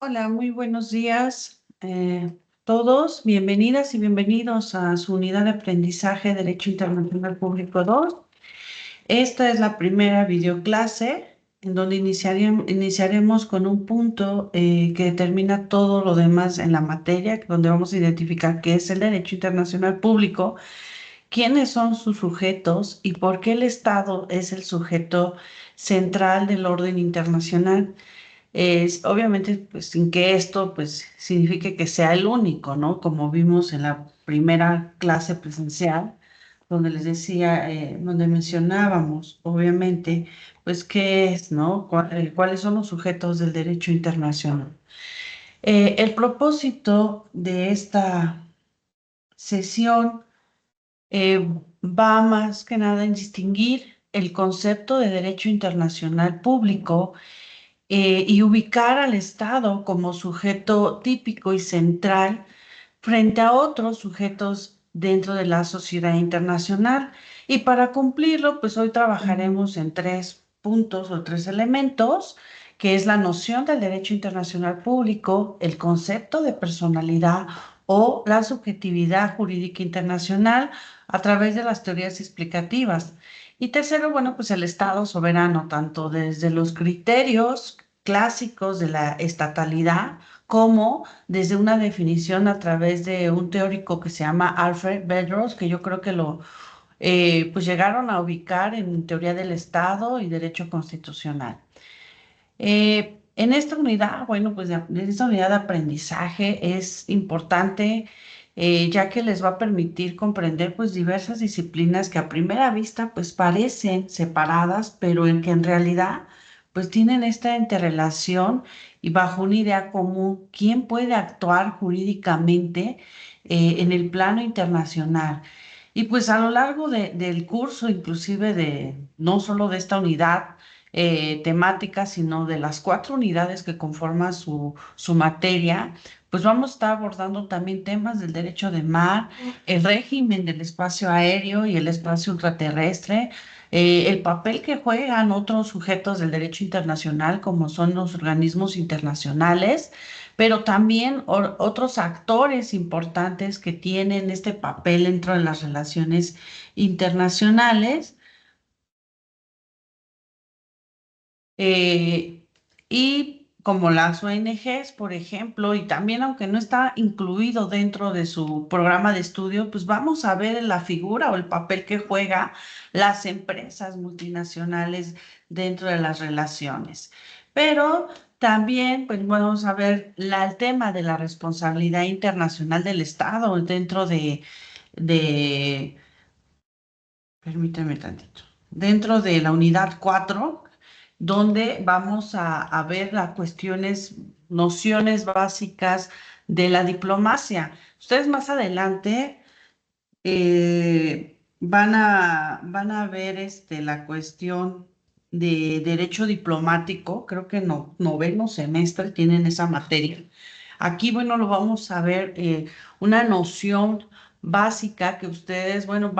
Hola, muy buenos días todos. Bienvenidas y bienvenidos a su unidad de aprendizaje Derecho Internacional Público 2. Esta es la primera videoclase en donde iniciaremos con un punto que determina todo lo demás en la materia, donde vamos a identificar qué es el Derecho Internacional Público, quiénes son sus sujetos y por qué el Estado es el sujeto central del orden internacional. Es, obviamente, pues sin que esto pues signifique que sea el único, ¿no? Como vimos en la primera clase presencial, donde les decía, donde mencionábamos, obviamente, pues qué es, ¿no? Cuáles son los sujetos del derecho internacional. El propósito de esta sesión va más que nada en distinguir el concepto de derecho internacional público y ubicar al Estado como sujeto típico y central frente a otros sujetos dentro de la sociedad internacional. Y para cumplirlo, pues hoy trabajaremos en tres puntos o tres elementos, que es la noción del derecho internacional público, el concepto de personalidad o la subjetividad jurídica internacional a través de las teorías explicativas. Y tercero, bueno, pues el Estado soberano, tanto desde los criterios clásicos de la estatalidad, como desde una definición a través de un teórico que se llama Alfred Bedros, que yo creo que lo pues llegaron a ubicar en teoría del Estado y derecho constitucional. En esta unidad, bueno, pues en esta unidad de aprendizaje es importante, ya que les va a permitir comprender pues diversas disciplinas que a primera vista pues parecen separadas, pero en que en realidad pues tienen esta interrelación y bajo una idea común, ¿quién puede actuar jurídicamente en el plano internacional? Y pues a lo largo del curso, inclusive de no solo de esta unidad, temática, sino de las cuatro unidades que conforman su materia, pues vamos a estar abordando también temas del derecho de mar, el régimen del espacio aéreo y el espacio ultraterrestre, el papel que juegan otros sujetos del derecho internacional, como son los organismos internacionales, pero también otros actores importantes que tienen este papel dentro de las relaciones internacionales. Eh, y como las ONGs, por ejemplo, y también aunque no está incluido dentro de su programa de estudio, pues vamos a ver la figura o el papel que juega las empresas multinacionales dentro de las relaciones. Pero también, pues vamos a ver el tema de la responsabilidad internacional del Estado dentro de, permíteme tantito, dentro de la unidad 4, donde vamos a ver las cuestiones, nociones básicas de la diplomacia. Ustedes más adelante van a ver la cuestión de derecho diplomático, creo que no, noveno semestre tienen esa materia. Aquí, bueno, lo vamos a ver, una noción básica que ustedes, bueno,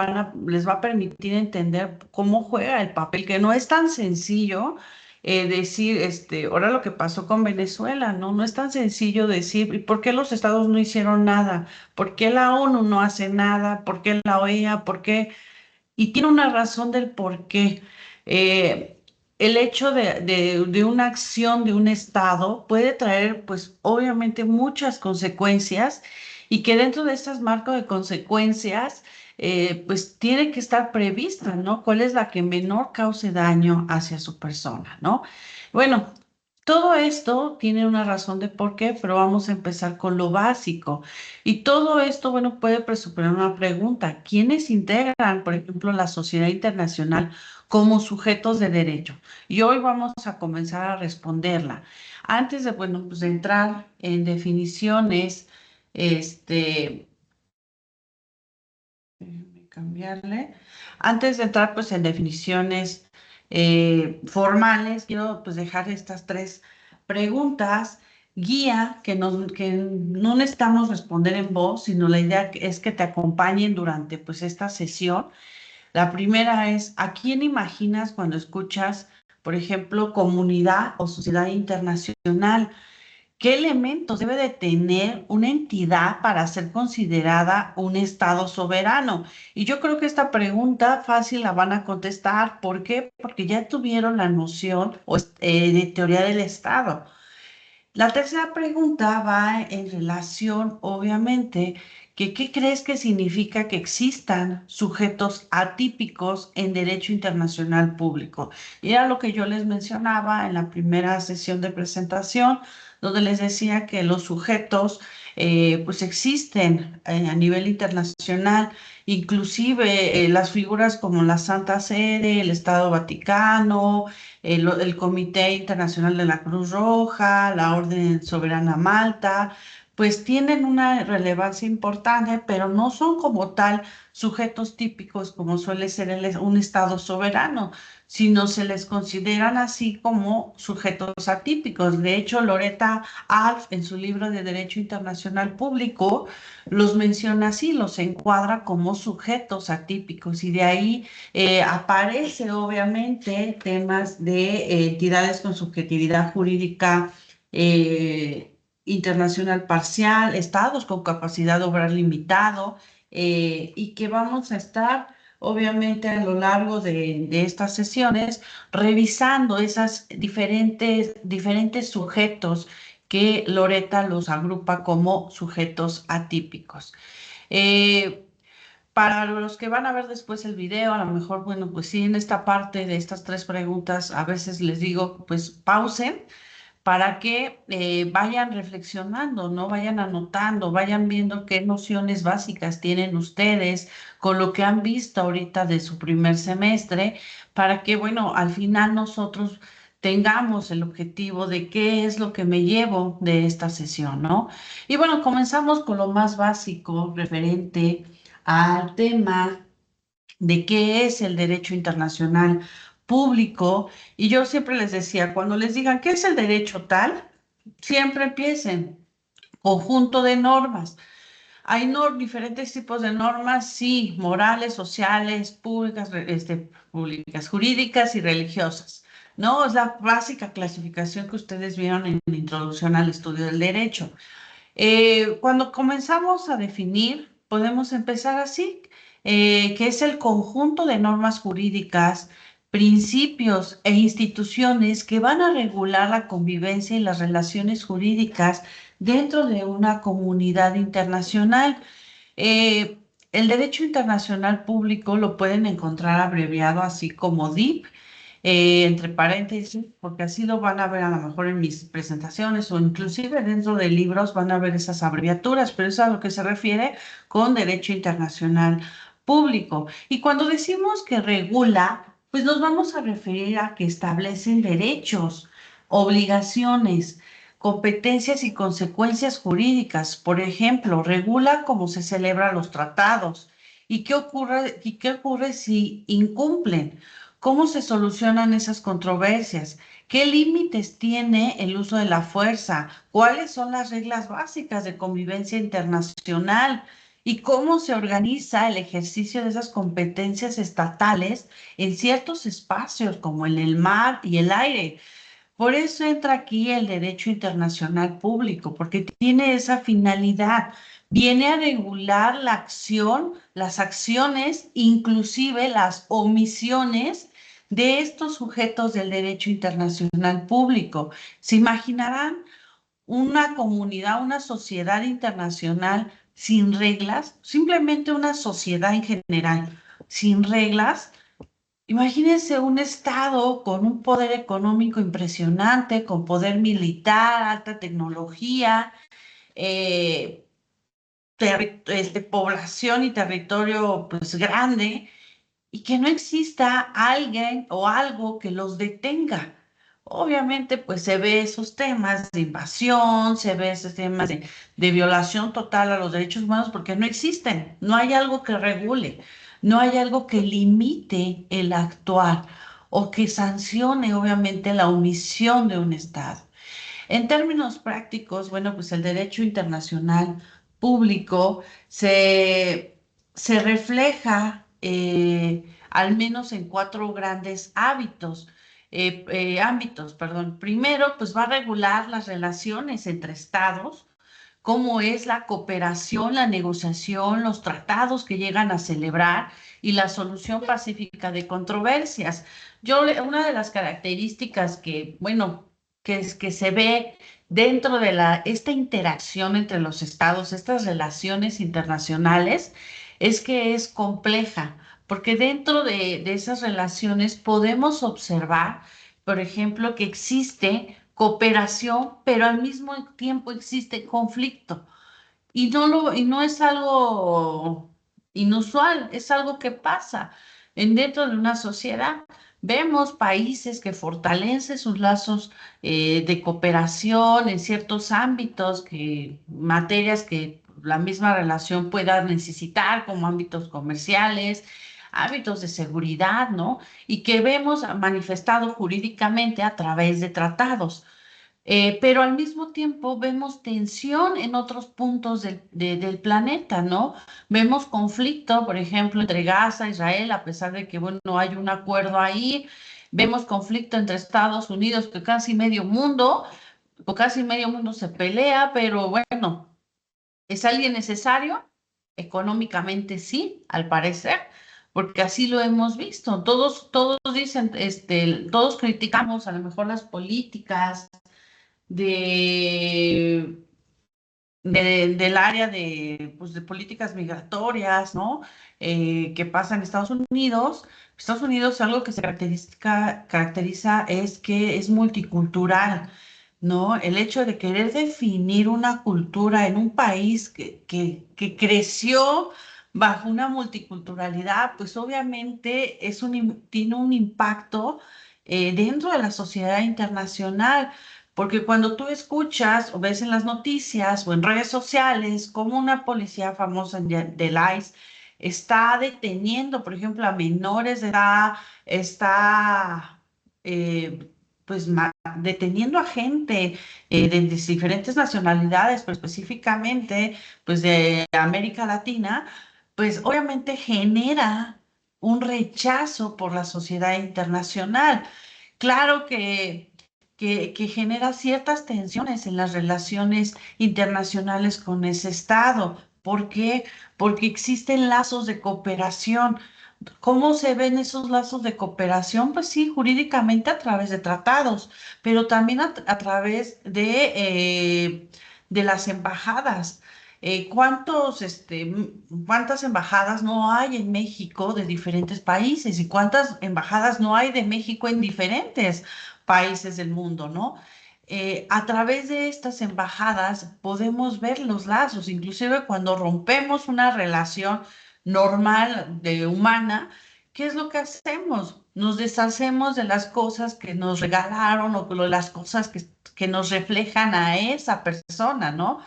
les va a permitir entender cómo juega el papel, que no es tan sencillo decir, ahora lo que pasó con Venezuela, ¿no? No es tan sencillo decir, ¿y por qué los estados no hicieron nada? ¿Por qué la ONU no hace nada? ¿Por qué la OEA? ¿Por qué? Y tiene una razón del por qué. Eh, el hecho de una acción de un Estado puede traer, pues, obviamente muchas consecuencias y que dentro de estas marcos de consecuencias, pues, tiene que estar prevista, ¿no? ¿Cuál es la que menor cause daño hacia su persona, ¿no? Bueno, todo esto tiene una razón de por qué, pero vamos a empezar con lo básico. Y todo esto, bueno, puede presuponer una pregunta. ¿Quiénes integran, por ejemplo, la sociedad internacional como sujetos de derecho? Y hoy vamos a comenzar a responderla. Antes de, bueno, pues de entrar en definiciones, este, déjenme cambiarle. Antes de entrar, pues, en definiciones formales, quiero, pues, dejar estas tres preguntas guía que no necesitamos responder en voz, sino la idea es que te acompañen durante, pues, esta sesión. La primera es, ¿a quién imaginas cuando escuchas, por ejemplo, comunidad o sociedad internacional? ¿Qué elementos debe de tener una entidad para ser considerada un Estado soberano? Y yo creo que esta pregunta fácil la van a contestar. ¿Por qué? Porque ya tuvieron la noción de teoría del Estado. La tercera pregunta va en relación, obviamente, que ¿qué crees que significa que existan sujetos atípicos en derecho internacional público? Y era lo que yo les mencionaba en la primera sesión de presentación, donde les decía que los sujetos pues existen a nivel internacional, inclusive las figuras como la Santa Sede, el Estado Vaticano, el Comité Internacional de la Cruz Roja, la Orden Soberana Malta, pues tienen una relevancia importante, pero no son como tal sujetos típicos como suele ser un Estado soberano, sino se les consideran así como sujetos atípicos. De hecho, Loretta Alf, en su libro de Derecho Internacional Público, los menciona así, los encuadra como sujetos atípicos y de ahí aparece obviamente temas de entidades con subjetividad jurídica internacional parcial, estados con capacidad de obrar limitado, y que vamos a estar obviamente a lo largo de estas sesiones revisando esas diferentes sujetos que Loretta los agrupa como sujetos atípicos. Eh, para los que van a ver después el video, a lo mejor, bueno, pues sí, en esta parte de estas tres preguntas, a veces les digo, pues pausen para que vayan reflexionando, ¿no? Vayan anotando, vayan viendo qué nociones básicas tienen ustedes con lo que han visto ahorita de su primer semestre, para que, bueno, al final nosotros tengamos el objetivo de qué es lo que me llevo de esta sesión, ¿no? Y bueno, comenzamos con lo más básico referente al tema de qué es el derecho internacional público. Y yo siempre les decía, cuando les digan qué es el derecho tal, siempre empiecen conjunto de normas. Hay diferentes tipos de normas, sí, morales, sociales, públicas, públicas, jurídicas y religiosas. ¿No? Es la básica clasificación que ustedes vieron en la introducción al estudio del derecho. Cuando comenzamos a definir, podemos empezar así, que es el conjunto de normas jurídicas, principios e instituciones que van a regular la convivencia y las relaciones jurídicas dentro de una comunidad internacional. Eh, el derecho internacional público lo pueden encontrar abreviado así como DIP, entre paréntesis, porque así lo van a ver a lo mejor en mis presentaciones o inclusive dentro de libros van a ver esas abreviaturas, pero eso es a lo que se refiere con derecho internacional público. Y cuando decimos que regula, pues nos vamos a referir a que establecen derechos, obligaciones, competencias y consecuencias jurídicas. Por ejemplo, regula cómo se celebran los tratados y qué ocurre si incumplen. ¿Cómo se solucionan esas controversias? ¿Qué límites tiene el uso de la fuerza? ¿Cuáles son las reglas básicas de convivencia internacional? ¿Y cómo se organiza el ejercicio de esas competencias estatales en ciertos espacios como en el mar y el aire? Por eso entra aquí el derecho internacional público, porque tiene esa finalidad. Viene a regular la acción, las acciones, inclusive las omisiones de estos sujetos del derecho internacional público. ¿Se imaginarán una comunidad, una sociedad internacional sin reglas? Simplemente una sociedad en general sin reglas. Imagínense un estado con un poder económico impresionante, con poder militar, alta tecnología, eh, población y territorio pues grande, y que no exista alguien o algo que los detenga. Obviamente, pues se ve esos temas de invasión, se ve esos temas de violación total a los derechos humanos porque no existen, no hay algo que regule, no hay algo que limite el actuar o que sancione, obviamente, la omisión de un Estado. En términos prácticos, bueno, pues el derecho internacional público se refleja al menos en cuatro grandes hábitos. ámbitos, perdón. Primero, pues va a regular las relaciones entre estados, cómo es la cooperación, la negociación, los tratados que llegan a celebrar y la solución pacífica de controversias. Una de las características que, bueno, que se ve dentro de esta interacción entre los estados, estas relaciones internacionales, es que es compleja, porque dentro de esas relaciones podemos observar, por ejemplo, que existe cooperación, pero al mismo tiempo existe conflicto. Y no es algo inusual, es algo que pasa dentro de una sociedad. Vemos países que fortalecen sus lazos de cooperación en ciertos ámbitos, materias que la misma relación pueda necesitar, como ámbitos comerciales, ámbitos de seguridad, ¿no? Y que vemos manifestado jurídicamente a través de tratados. Pero al mismo tiempo vemos tensión en otros puntos del planeta, ¿no? Vemos conflicto, por ejemplo, entre Gaza e Israel, a pesar de que, bueno, no hay un acuerdo ahí. Vemos conflicto entre Estados Unidos, que casi medio mundo se pelea, pero bueno, ¿es alguien necesario? Económicamente sí, al parecer, porque así lo hemos visto. Todos dicen, todos criticamos a lo mejor las políticas de, del área de, pues, de políticas migratorias, ¿no? Que pasa en Estados Unidos. Estados Unidos, algo que se caracteriza es que es multicultural, ¿no? El hecho de querer definir una cultura en un país que creció bajo una multiculturalidad, pues obviamente tiene un impacto dentro de la sociedad internacional. Porque cuando tú escuchas o ves en las noticias o en redes sociales cómo una policía famosa del ICE está deteniendo, por ejemplo, a menores de edad, está eh, pues deteniendo a gente de diferentes nacionalidades, pero específicamente pues de América Latina, pues obviamente genera un rechazo por la sociedad internacional. Claro que genera ciertas tensiones en las relaciones internacionales con ese Estado. ¿Por qué? Porque existen lazos de cooperación. ¿Cómo se ven esos lazos de cooperación? Pues sí, jurídicamente a través de tratados, pero también a través de las embajadas. ¿Cuántas embajadas no hay en México de diferentes países? ¿Y cuántas embajadas no hay de México en diferentes países del mundo, ¿no? A través de estas embajadas podemos ver los lazos, inclusive cuando rompemos una relación normal de humana, ¿qué es lo que hacemos? Nos deshacemos de las cosas que nos regalaron o de las cosas que nos reflejan a esa persona, ¿no?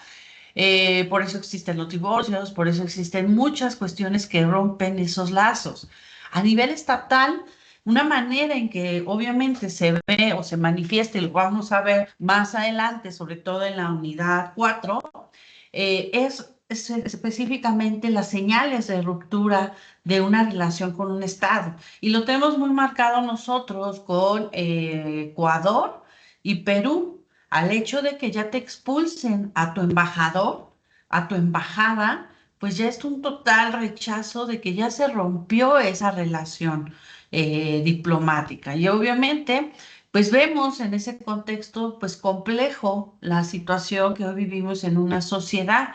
Por eso existen los divorcios, por eso existen muchas cuestiones que rompen esos lazos. A nivel estatal, una manera en que obviamente se ve o se manifiesta, y lo vamos a ver más adelante, sobre todo en la unidad 4, es específicamente las señales de ruptura de una relación con un Estado. Y lo tenemos muy marcado nosotros con Ecuador y Perú, al hecho de que ya te expulsen a tu embajador, a tu embajada, pues ya es un total rechazo de que ya se rompió esa relación diplomática. Y obviamente, pues vemos en ese contexto, pues complejo la situación que hoy vivimos en una sociedad.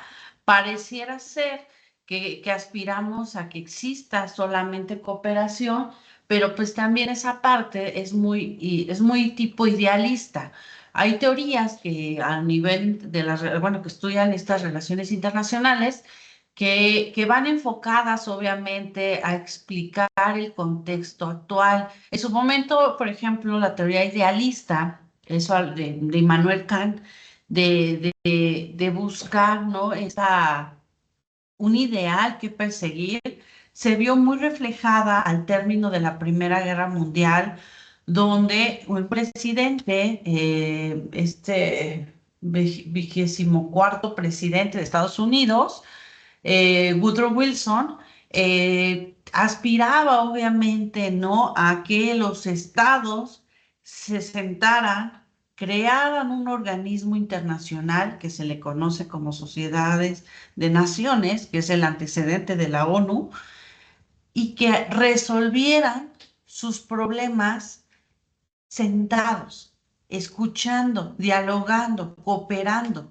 Pareciera ser que aspiramos a que exista solamente cooperación, pero pues también esa parte es muy tipo idealista. Hay teorías que a nivel bueno, que estudian estas relaciones internacionales, que van enfocadas obviamente a explicar el contexto actual. En su momento, por ejemplo, la teoría idealista, eso de Immanuel Kant, de buscar, ¿no? Un ideal que perseguir, se vio muy reflejada al término de la Primera Guerra Mundial, donde un presidente, vigésimo cuarto presidente de Estados Unidos, Woodrow Wilson, aspiraba obviamente, ¿no?, a que los estados se sentaran, crearan un organismo internacional que se le conoce como Sociedades de Naciones, que es el antecedente de la ONU, y que resolvieran sus problemas sentados, escuchando, dialogando, cooperando.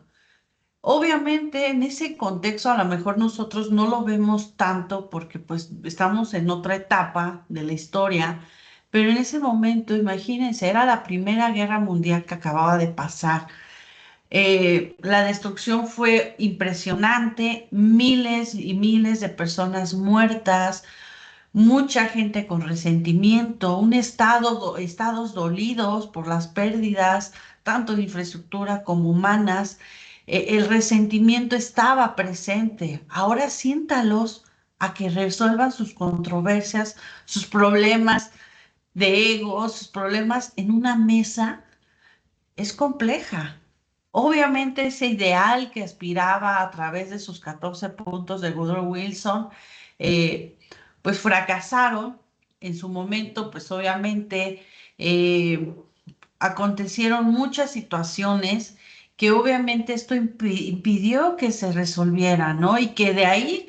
Obviamente en ese contexto a lo mejor nosotros no lo vemos tanto porque pues estamos en otra etapa de la historia, pero en ese momento, imagínense, era la Primera Guerra Mundial que acababa de pasar. La destrucción fue impresionante, miles y miles de personas muertas, mucha gente con resentimiento, estados dolidos por las pérdidas, tanto de infraestructura como humanas. El resentimiento estaba presente. Ahora siéntalos a que resuelvan sus controversias, sus problemas de ego, sus problemas en una mesa. Es compleja. Obviamente ese ideal que aspiraba a través de sus 14 puntos de Woodrow Wilson, eh, pues fracasaron en su momento, pues obviamente eh, acontecieron muchas situaciones que obviamente esto impidió que se resolviera, ¿no? Y que de ahí,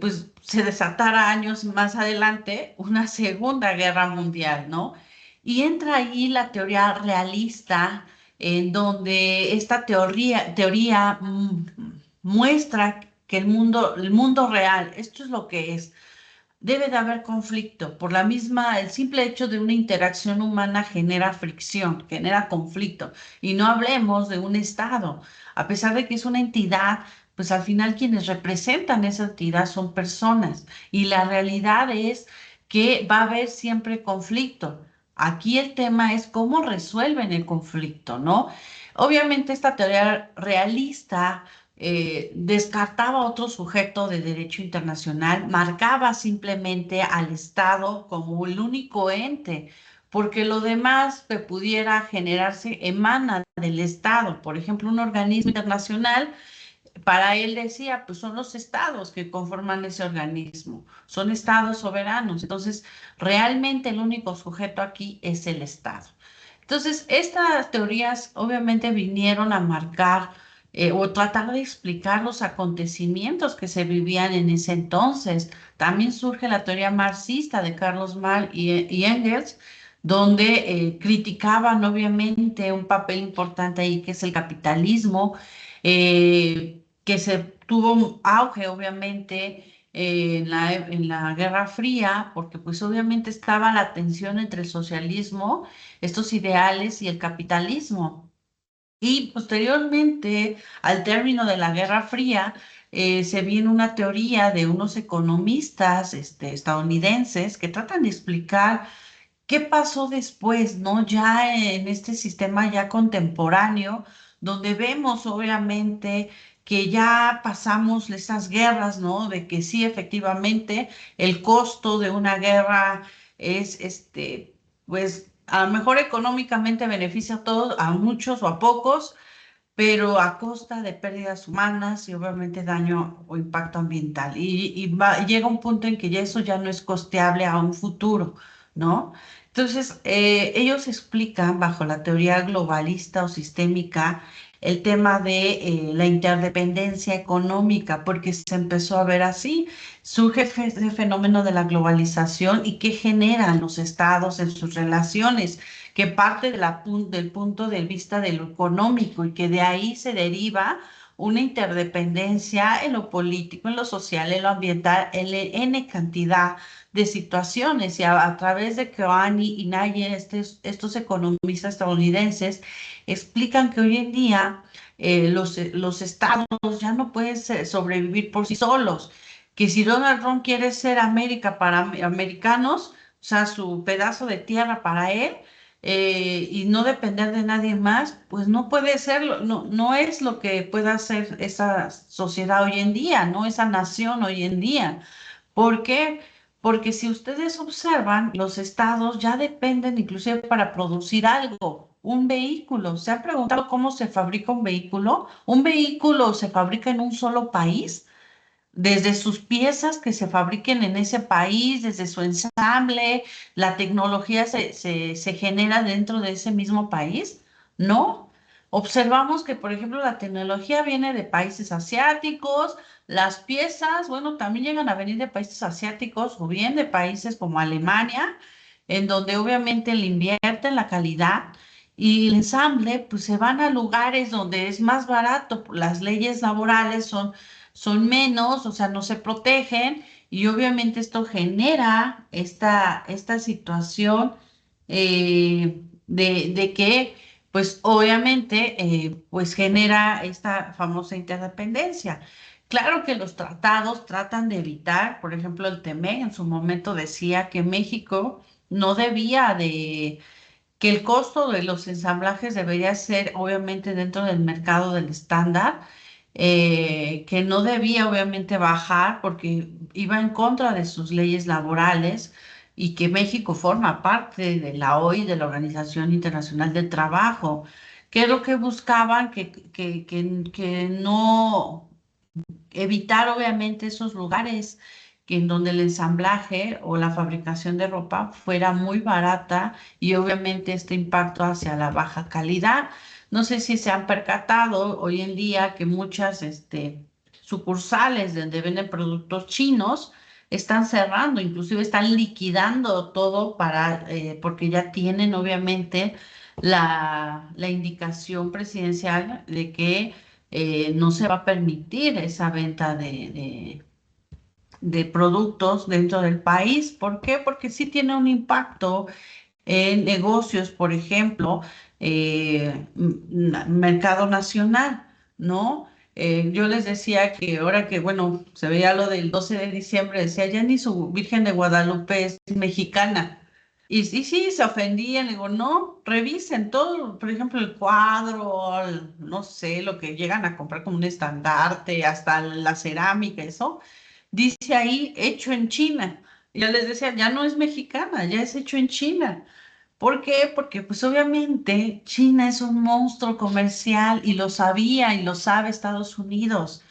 pues se desatara años más adelante una Segunda Guerra Mundial, ¿no? Y entra ahí la teoría realista, en donde esta teoría muestra que el mundo real, esto es lo que es. Debe de haber conflicto. El simple hecho de una interacción humana genera fricción, genera conflicto. Y no hablemos de un Estado. A pesar de que es una entidad, pues al final quienes representan esa entidad son personas. Y la realidad es que va a haber siempre conflicto. Aquí el tema es cómo resuelven el conflicto, ¿no? Obviamente esta teoría realista descartaba otro sujeto de derecho internacional, marcaba simplemente al Estado como el único ente, porque lo demás que pudiera generarse emana del Estado. Por ejemplo, un organismo internacional, para él decía, pues son los estados que conforman ese organismo, son estados soberanos. Entonces, realmente el único sujeto aquí es el Estado. Entonces, estas teorías obviamente vinieron a marcar o tratar de explicar los acontecimientos que se vivían en ese entonces. También surge la teoría marxista de Carlos Marx y Engels, donde criticaban obviamente un papel importante ahí que es el capitalismo, que se tuvo un auge obviamente en la Guerra Fría, porque pues obviamente estaba la tensión entre el socialismo, estos ideales y el capitalismo. Y posteriormente, al término de la Guerra Fría, se viene una teoría de unos economistas estadounidenses que tratan de explicar qué pasó después, ¿no? Ya en este sistema ya contemporáneo, donde vemos obviamente que ya pasamos esas guerras, ¿no? De que sí, efectivamente, el costo de una guerra es, pues, a lo mejor económicamente beneficia a todos, a muchos o a pocos, pero a costa de pérdidas humanas y obviamente daño o impacto ambiental. Llega un punto en que ya eso ya no es costeable a un futuro, ¿no? Entonces, ellos explican bajo la teoría globalista o sistémica el tema de la interdependencia económica, porque se empezó a ver así, surge ese fenómeno de la globalización y qué generan los estados en sus relaciones que parte del punto de vista de lo económico y que de ahí se deriva una interdependencia en lo político, en lo social, en lo ambiental, en N cantidad de situaciones. Y a través de Keohane y Nayer, estos economistas estadounidenses explican que hoy en día los estados ya no pueden sobrevivir por sí solos, que si Donald Trump quiere ser América para americanos, o sea, su pedazo de tierra para él, y no depender de nadie más, pues no puede ser, no, no es lo que pueda hacer esa sociedad hoy en día, ¿no? Esa nación hoy en día. ¿Por qué? Porque si ustedes observan, los estados ya dependen inclusive para producir algo, un vehículo. ¿Se han preguntado cómo se fabrica un vehículo? ¿Un vehículo se fabrica en un solo país? desde sus piezas que se fabriquen en ese país, desde su ensamble, la tecnología se genera dentro de ese mismo país, ¿no? Observamos que, por ejemplo, la tecnología viene de países asiáticos, las piezas, bueno, también llegan a venir de países asiáticos o bien de países como Alemania, en donde obviamente le invierten la calidad. Y el ensamble, pues se van a lugares donde es más barato, las leyes laborales son menos, o sea, no se protegen y obviamente esto genera esta situación de que, pues obviamente, pues genera esta famosa interdependencia. Claro que los tratados tratan de evitar, por ejemplo, el TEMEC en su momento decía que México no debía de que el costo de los ensamblajes debería ser obviamente dentro del mercado del estándar, que no debía obviamente bajar porque iba en contra de sus leyes laborales y que México forma parte de la OI, de la Organización Internacional del Trabajo, que es lo que buscaban, que no evitar obviamente esos lugares que en donde el ensamblaje o la fabricación de ropa fuera muy barata y obviamente este impacto hacia la baja calidad. No sé si se han percatado hoy en día que muchas sucursales donde venden productos chinos están cerrando, inclusive están liquidando todo porque ya tienen obviamente la indicación presidencial de que no se va a permitir esa venta de productos dentro del país. ¿Por qué? Porque sí tiene un impacto en negocios, por ejemplo, mercado nacional, ¿no? Yo les decía que ahora que, bueno, se veía lo del 12 de diciembre, decía, ya ni su Virgen de Guadalupe es mexicana. Y sí, sí, se ofendían, le digo, no, revisen todo, por ejemplo, el cuadro, no sé, lo que llegan a comprar como un estandarte, hasta la cerámica, eso, dice ahí, hecho en China. Y ya les decía, ya no es mexicana, ya es hecho en China. ¿Por qué? Porque pues obviamente China es un monstruo comercial y lo sabía y lo sabe Estados Unidos.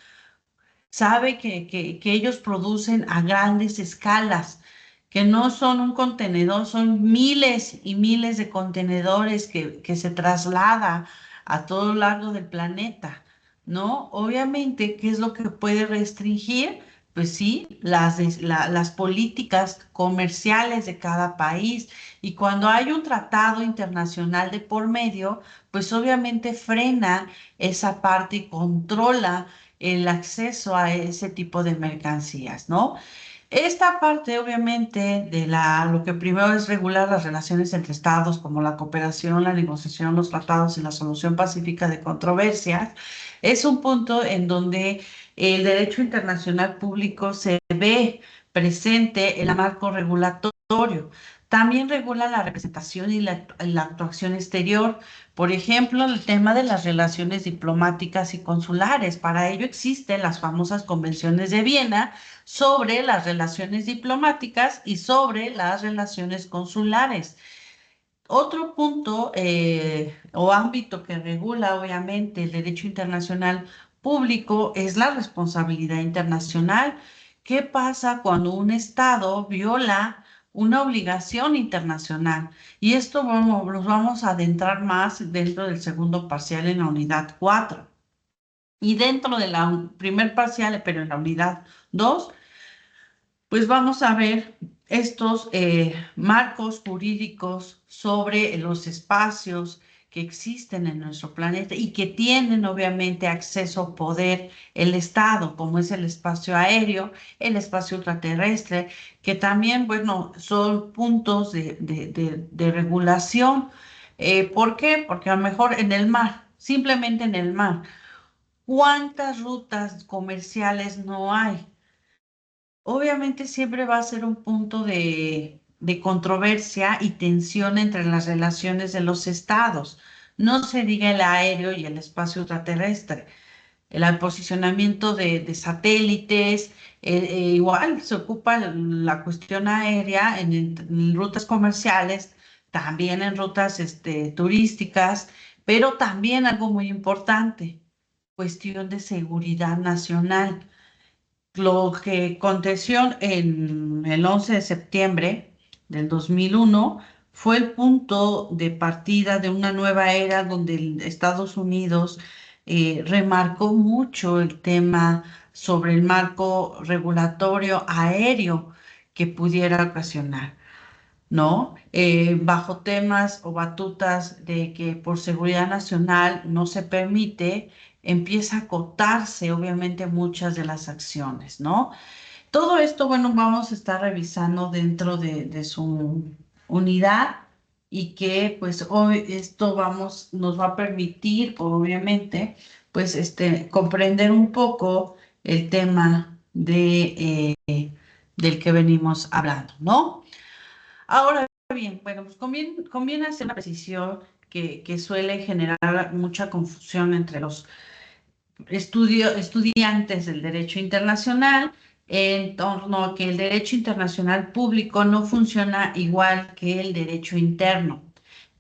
Sabe que ellos producen a grandes escalas, que no son un contenedor, son miles y miles de contenedores que se traslada a todo lo largo del planeta, ¿no? Obviamente, ¿qué es lo que puede restringir? Pues sí, las políticas comerciales de cada país. Y cuando hay un tratado internacional de por medio, pues obviamente frena esa parte y controla el acceso a ese tipo de mercancías, ¿no? Esta parte, obviamente, lo que primero es regular las relaciones entre estados, como la cooperación, la negociación, los tratados y la solución pacífica de controversias, es un punto en donde el derecho internacional público se ve presente en el marco regulatorio. También regula la representación y la actuación exterior. Por ejemplo, el tema de las relaciones diplomáticas y consulares. Para ello existen las famosas convenciones de Viena sobre las relaciones diplomáticas y sobre las relaciones consulares. Otro punto o ámbito que regula obviamente el derecho internacional público es la responsabilidad internacional. ¿Qué pasa cuando un Estado viola una obligación internacional? Y esto nos vamos a adentrar más dentro del segundo parcial en la unidad 4. Y dentro de la primer parcial, pero en la unidad 2 pues vamos a ver estos marcos jurídicos sobre los espacios que existen en nuestro planeta y que tienen obviamente acceso, poder el Estado, como es el espacio aéreo, el espacio ultraterrestre, que también, bueno, son puntos de regulación. ¿Por qué? Porque a lo mejor en el mar, simplemente en el mar, ¿cuántas rutas comerciales no hay? Obviamente siempre va a ser un punto de controversia y tensión entre las relaciones de los estados. No se diga el aéreo y el espacio ultraterrestre. El posicionamiento de satélites, igual se ocupa la cuestión aérea en rutas comerciales, también en rutas turísticas, pero también algo muy importante, cuestión de seguridad nacional. lo que aconteció en el 11 de septiembre del 2001 fue el punto de partida de una nueva era donde Estados Unidos remarcó mucho el tema sobre el marco regulatorio aéreo que pudiera ocasionar. ¿No? Bajo temas o batutas de que por seguridad nacional no se permite, empieza a acotarse obviamente muchas de las acciones, ¿no? Todo esto, bueno, vamos a estar revisando dentro de su unidad y que pues hoy esto nos va a permitir, obviamente, pues comprender un poco el tema del que venimos hablando, ¿no? Ahora bien, bueno, pues conviene hacer una precisión que suele generar mucha confusión entre los estudiantes del derecho internacional en torno a que el derecho internacional público no funciona igual que el derecho interno.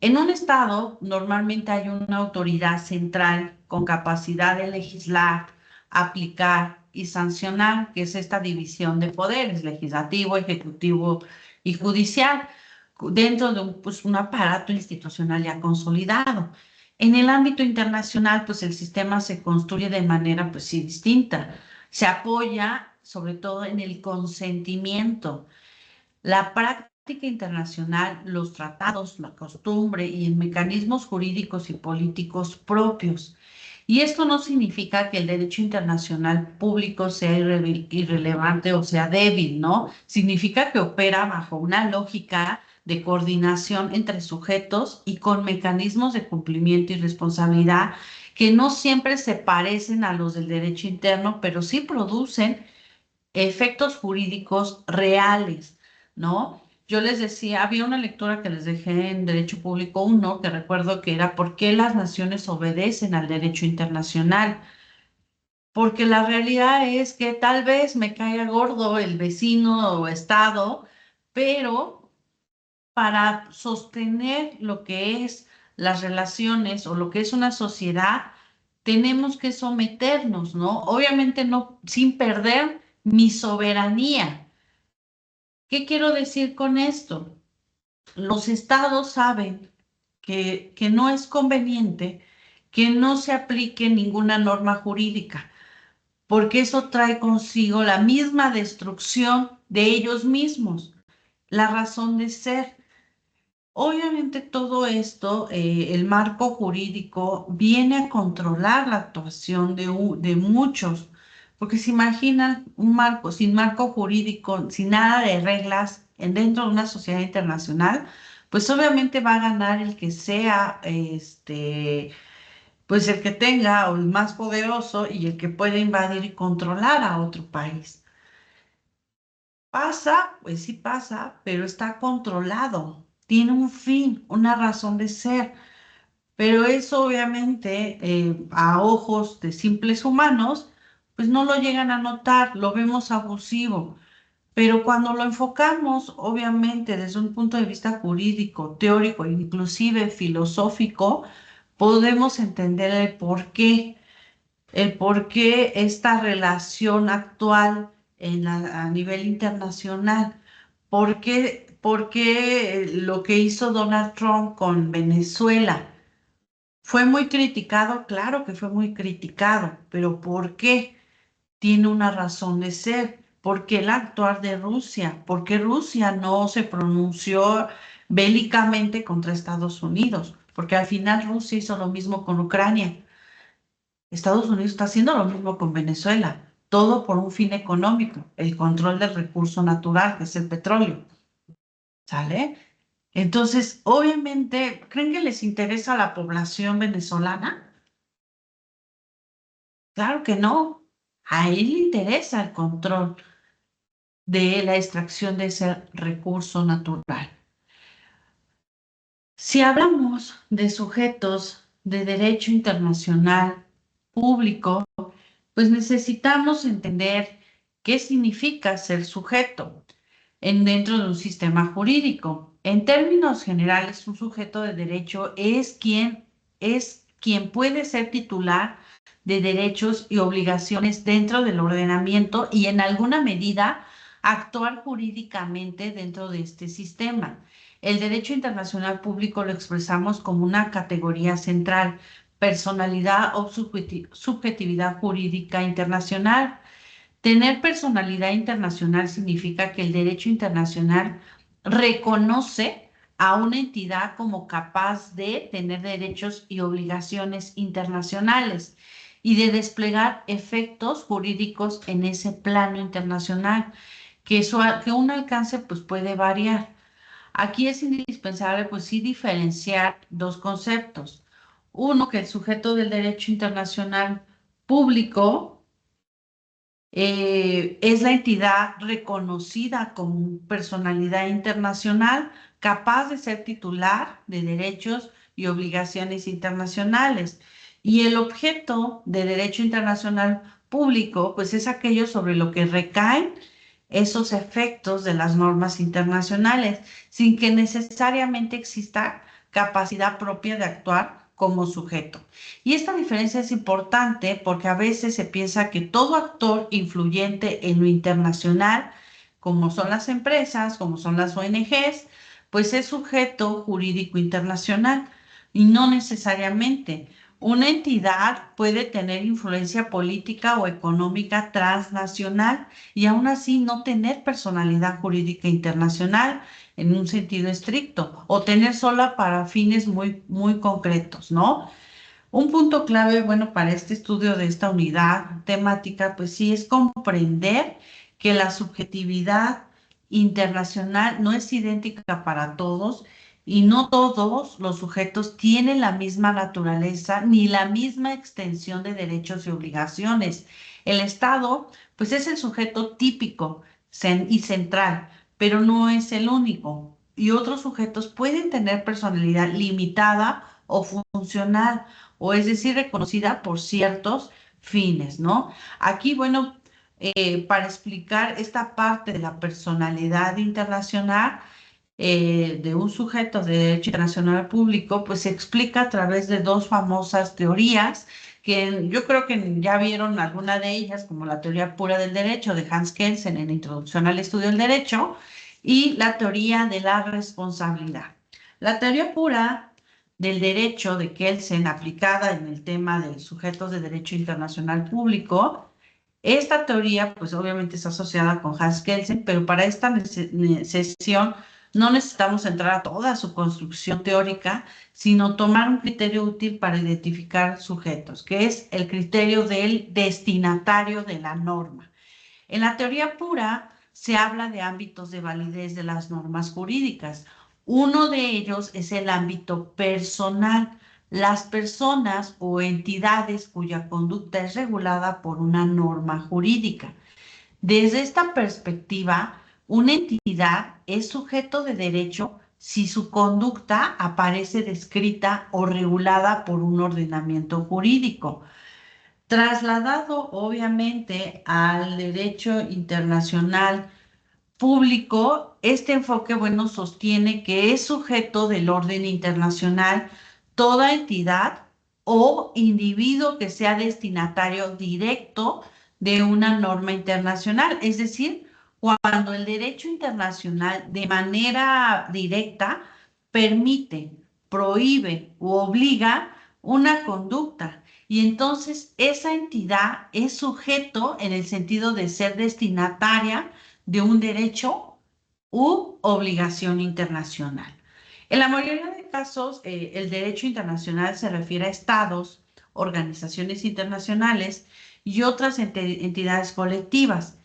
En un estado normalmente hay una autoridad central con capacidad de legislar, aplicar y sancionar, que es esta división de poderes, legislativo, ejecutivo y judicial, dentro de un aparato institucional ya consolidado. En el ámbito internacional, pues el sistema se construye de manera, pues sí, distinta. Se apoya sobre todo en el consentimiento. La práctica internacional, los tratados, la costumbre y en mecanismos jurídicos y políticos propios. Y esto no significa que el derecho internacional público sea irrelevante o sea débil, ¿no? Significa que opera bajo una lógica de coordinación entre sujetos y con mecanismos de cumplimiento y responsabilidad que no siempre se parecen a los del derecho interno, pero sí producen efectos jurídicos reales, ¿no? Yo les decía, había una lectura que les dejé en Derecho Público 1, que recuerdo que era ¿por qué las naciones obedecen al derecho internacional? Porque la realidad es que tal vez me caiga gordo el vecino o estado, pero para sostener lo que es las relaciones o lo que es una sociedad, tenemos que someternos, ¿no? Obviamente no sin perder mi soberanía. ¿Qué quiero decir con esto? Los estados saben que no es conveniente que no se aplique ninguna norma jurídica, porque eso trae consigo la misma destrucción de ellos mismos, la razón de ser. Obviamente todo esto, el marco jurídico viene a controlar la actuación de muchos, porque se imaginan un marco, sin marco jurídico, sin nada de reglas, dentro de una sociedad internacional, pues obviamente va a ganar el que sea, pues el que tenga o el más poderoso y el que pueda invadir y controlar a otro país. Pasa, pues sí pasa, pero está controlado. Tiene un fin, una razón de ser. Pero eso obviamente a ojos de simples humanos, pues no lo llegan a notar, lo vemos abusivo. Pero cuando lo enfocamos, obviamente, desde un punto de vista jurídico, teórico, inclusive filosófico, podemos entender el por qué esta relación actual a nivel internacional, por qué lo que hizo Donald Trump con Venezuela fue muy criticado, claro que fue muy criticado, pero ¿por qué? Tiene una razón de ser. ¿Por qué el actuar de Rusia? ¿Por qué Rusia no se pronunció bélicamente contra Estados Unidos? Porque al final Rusia hizo lo mismo con Ucrania. Estados Unidos está haciendo lo mismo con Venezuela, todo por un fin económico, el control del recurso natural, que es el petróleo. ¿Sale? Entonces, obviamente, ¿creen que les interesa a la población venezolana? Claro que no. A él le interesa el control de la extracción de ese recurso natural. Si hablamos de sujetos de derecho internacional público, pues necesitamos entender qué significa ser sujeto dentro de un sistema jurídico. En términos generales, un sujeto de derecho es quien puede ser titular de derechos y obligaciones dentro del ordenamiento y en alguna medida actuar jurídicamente dentro de este sistema. El derecho internacional público lo expresamos como una categoría central, personalidad o subjetividad jurídica internacional. Tener personalidad internacional significa que el derecho internacional reconoce a una entidad como capaz de tener derechos y obligaciones internacionales y de desplegar efectos jurídicos en ese plano internacional, que un alcance pues puede variar. Aquí es indispensable pues sí diferenciar dos conceptos. Uno, que el sujeto del derecho internacional público es la entidad reconocida como personalidad internacional capaz de ser titular de derechos y obligaciones internacionales. Y el objeto de derecho internacional público, pues es aquello sobre lo que recaen esos efectos de las normas internacionales, sin que necesariamente exista capacidad propia de actuar como sujeto. Y esta diferencia es importante porque a veces se piensa que todo actor influyente en lo internacional, como son las empresas, como son las ONGs, pues es sujeto jurídico internacional y no necesariamente. Una entidad puede tener influencia política o económica transnacional y aún así no tener personalidad jurídica internacional en un sentido estricto o tener sola para fines muy concretos, ¿no? Un punto clave, bueno, para este estudio de esta unidad temática, pues sí, es comprender que la subjetividad internacional no es idéntica para todos y no todos los sujetos tienen la misma naturaleza ni la misma extensión de derechos y obligaciones. El Estado, pues es el sujeto típico y central, pero no es el único. Y otros sujetos pueden tener personalidad limitada o funcional o es decir, reconocida por ciertos fines, ¿no? Aquí, bueno, para explicar esta parte de la personalidad internacional de un sujeto de derecho internacional público, pues se explica a través de dos famosas teorías que yo creo que ya vieron alguna de ellas, como la teoría pura del derecho de Hans Kelsen en Introducción al Estudio del Derecho y la teoría de la responsabilidad. La teoría pura del derecho de Kelsen aplicada en el tema de sujetos de derecho internacional público. Esta teoría, pues obviamente está asociada con Hans Kelsen, pero para esta sesión no necesitamos entrar a toda su construcción teórica, sino tomar un criterio útil para identificar sujetos, que es el criterio del destinatario de la norma. En la teoría pura se habla de ámbitos de validez de las normas jurídicas. Uno de ellos es el ámbito personal. Las personas o entidades cuya conducta es regulada por una norma jurídica. Desde esta perspectiva, una entidad es sujeto de derecho si su conducta aparece descrita o regulada por un ordenamiento jurídico. Trasladado obviamente al derecho internacional público, este enfoque, bueno, sostiene que es sujeto del orden internacional toda entidad o individuo que sea destinatario directo de una norma internacional. Es decir, cuando el derecho internacional de manera directa permite, prohíbe u obliga una conducta. Y entonces esa entidad es sujeto en el sentido de ser destinataria de un derecho u obligación internacional. En la mayoría de casos, el derecho internacional se refiere a estados, organizaciones internacionales y otras entidades colectivas.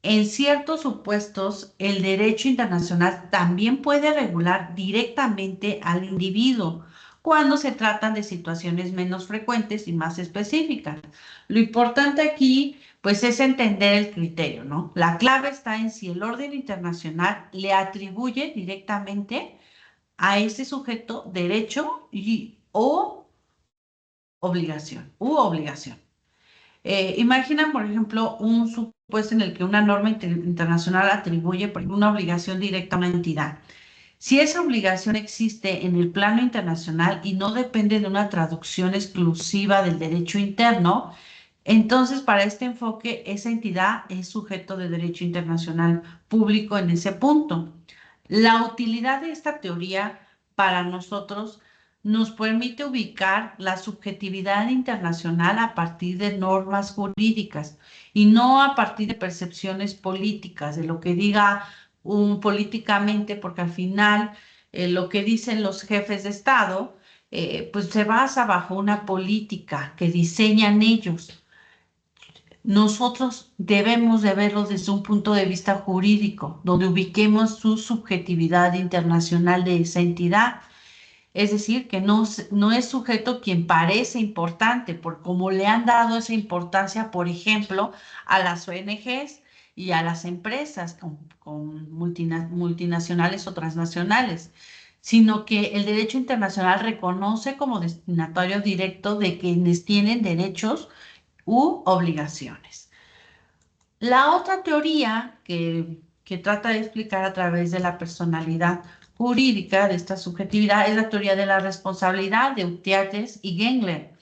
En ciertos supuestos, el derecho internacional también puede regular directamente al individuo cuando se tratan de situaciones menos frecuentes y más específicas. Lo importante aquí, pues, es entender el criterio, ¿no? La clave está en si el orden internacional le atribuye directamente a ese sujeto derecho o obligación. Imagina, por ejemplo, un supuesto en el que una norma internacional atribuye por ejemplo, una obligación directa a una entidad. Si esa obligación existe en el plano internacional y no depende de una traducción exclusiva del derecho interno, entonces para este enfoque esa entidad es sujeto de derecho internacional público en ese punto. La utilidad de esta teoría para nosotros nos permite ubicar la subjetividad internacional a partir de normas jurídicas y no a partir de percepciones políticas, de lo que diga políticamente, porque al final lo que dicen los jefes de Estado, pues se basa bajo una política que diseñan ellos. Nosotros debemos de verlo desde un punto de vista jurídico, donde ubiquemos su subjetividad internacional de esa entidad. Es decir, que no es sujeto quien parece importante, por cómo le han dado esa importancia, por ejemplo, a las ONGs y a las empresas con multinacionales o transnacionales, sino que el derecho internacional reconoce como destinatario directo de quienes tienen derechos u obligaciones. La otra teoría que trata de explicar a través de la personalidad jurídica de esta subjetividad es la teoría de la responsabilidad de Utiates y Gengler.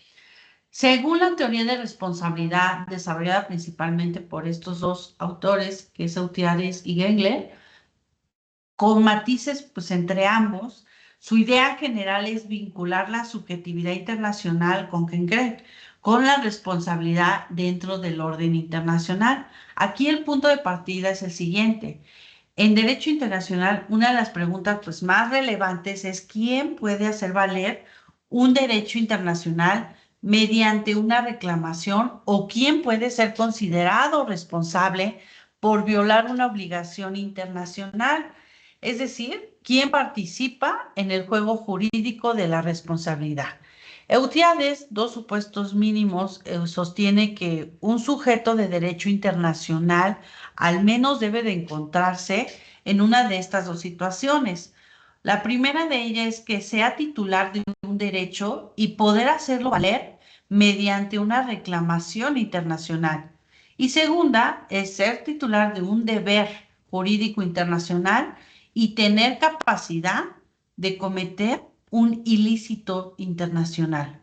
Según la teoría de responsabilidad desarrollada principalmente por estos dos autores, que es Utiates y Gengler, con matices pues, entre ambos, su idea general es vincular la subjetividad internacional con la responsabilidad dentro del orden internacional. Aquí el punto de partida es el siguiente. En derecho internacional, una de las preguntas pues, más relevantes es quién puede hacer valer un derecho internacional mediante una reclamación o quién puede ser considerado responsable por violar una obligación internacional. Es decir, quién participa en el juego jurídico de la responsabilidad. Eutiades, dos supuestos mínimos, sostiene que un sujeto de derecho internacional al menos debe de encontrarse en una de estas dos situaciones. La primera de ellas es que sea titular de un derecho y poder hacerlo valer mediante una reclamación internacional. Y segunda es ser titular de un deber jurídico internacional y tener capacidad de cometer un ilícito internacional.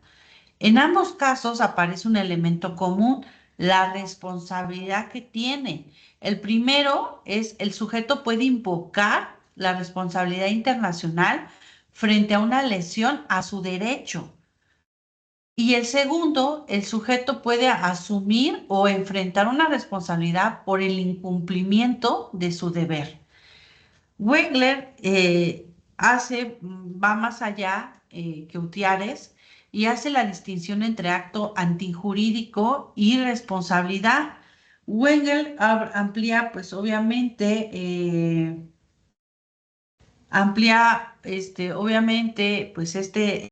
En ambos casos aparece un elemento común, la responsabilidad que tiene. El primero es el sujeto puede invocar la responsabilidad internacional frente a una lesión a su derecho. Y el segundo, el sujeto puede asumir o enfrentar una responsabilidad por el incumplimiento de su deber. Wegler va más allá que Utiares y hace la distinción entre acto antijurídico y responsabilidad. Wegler amplía, pues obviamente, obviamente, pues este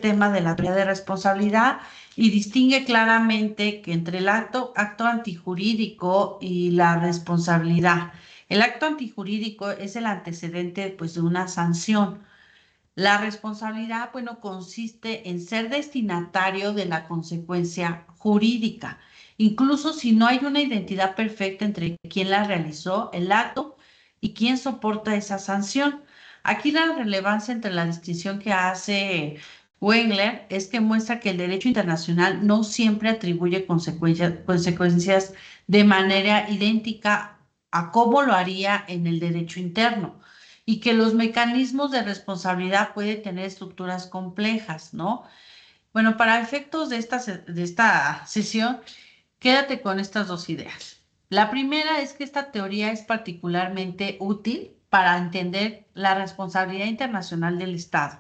tema de la teoría de responsabilidad y distingue claramente que entre el acto antijurídico y la responsabilidad. El acto antijurídico es el antecedente, pues, de una sanción. La responsabilidad, bueno, consiste en ser destinatario de la consecuencia jurídica, incluso si no hay una identidad perfecta entre quien la realizó, el acto, y quien soporta esa sanción. Aquí la relevancia entre la distinción que hace Wengler es que muestra que el derecho internacional no siempre atribuye consecuencias de manera idéntica a cómo lo haría en el derecho interno y que los mecanismos de responsabilidad pueden tener estructuras complejas, ¿no? Bueno, para efectos de esta sesión, quédate con estas dos ideas. La primera es que esta teoría es particularmente útil para entender la responsabilidad internacional del Estado,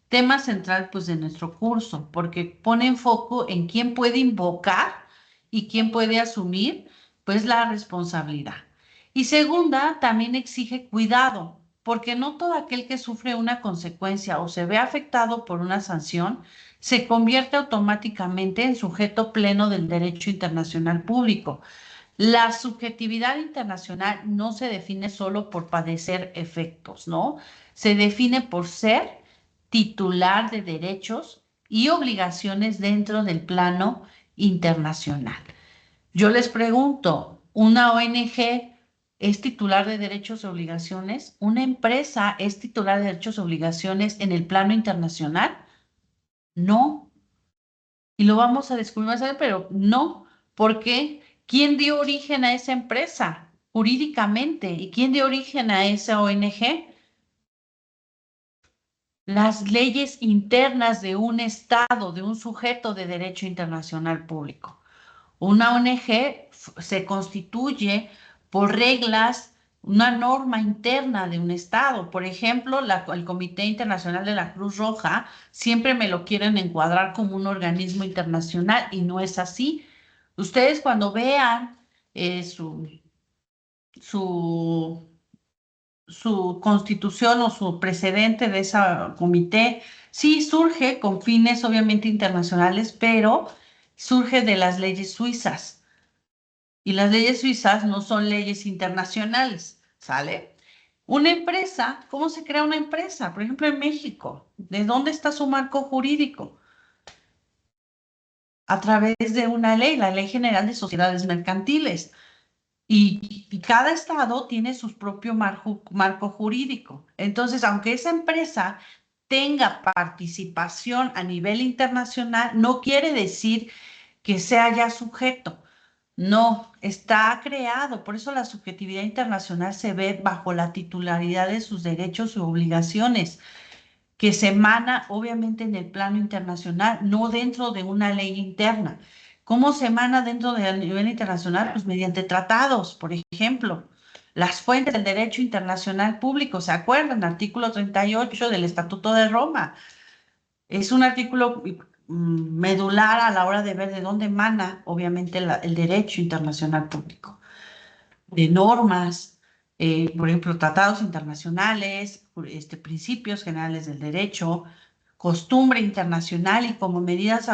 tema central pues de nuestro curso, porque pone en foco en quién puede invocar y quién puede asumir pues la responsabilidad. Y segunda, también exige cuidado, porque no todo aquel que sufre una consecuencia o se ve afectado por una sanción se convierte automáticamente en sujeto pleno del derecho internacional público. La subjetividad internacional no se define solo por padecer efectos, ¿no? Se define por ser titular de derechos y obligaciones dentro del plano internacional. Yo les pregunto, ¿una ONG es titular de derechos y obligaciones? ¿Una empresa es titular de derechos y obligaciones en el plano internacional? No. Y lo vamos a descubrir más tarde, pero no. ¿Por qué? ¿Quién dio origen a esa empresa jurídicamente? ¿Y quién dio origen a esa ONG? Las leyes internas de un Estado, de un sujeto de derecho internacional público. Una ONG se constituye por reglas, una norma interna de un Estado. Por ejemplo, el Comité Internacional de la Cruz Roja siempre me lo quieren encuadrar como un organismo internacional y no es así. Ustedes cuando vean su, su constitución o su precedente de ese comité, sí surge con fines obviamente internacionales, pero surge de las leyes suizas. Y las leyes suizas no son leyes internacionales, ¿sale? Una empresa, ¿cómo se crea una empresa? Por ejemplo, en México, ¿de dónde está su marco jurídico? A través de una ley, la Ley General de Sociedades Mercantiles. Y cada estado tiene su propio marco jurídico. Entonces, aunque esa empresa tenga participación a nivel internacional, no quiere decir que sea ya sujeto. No, está creado. Por eso la subjetividad internacional se ve bajo la titularidad de sus derechos y obligaciones, que se emana obviamente en el plano internacional, no dentro de una ley interna. ¿Cómo se emana dentro del nivel internacional? Pues mediante tratados, por ejemplo. Las fuentes del derecho internacional público, ¿se acuerdan? Artículo 38 del Estatuto de Roma. Es un artículo medular a la hora de ver de dónde emana, obviamente, el derecho internacional público, de normas, por ejemplo, tratados internacionales, principios generales del derecho, costumbre internacional y como medidas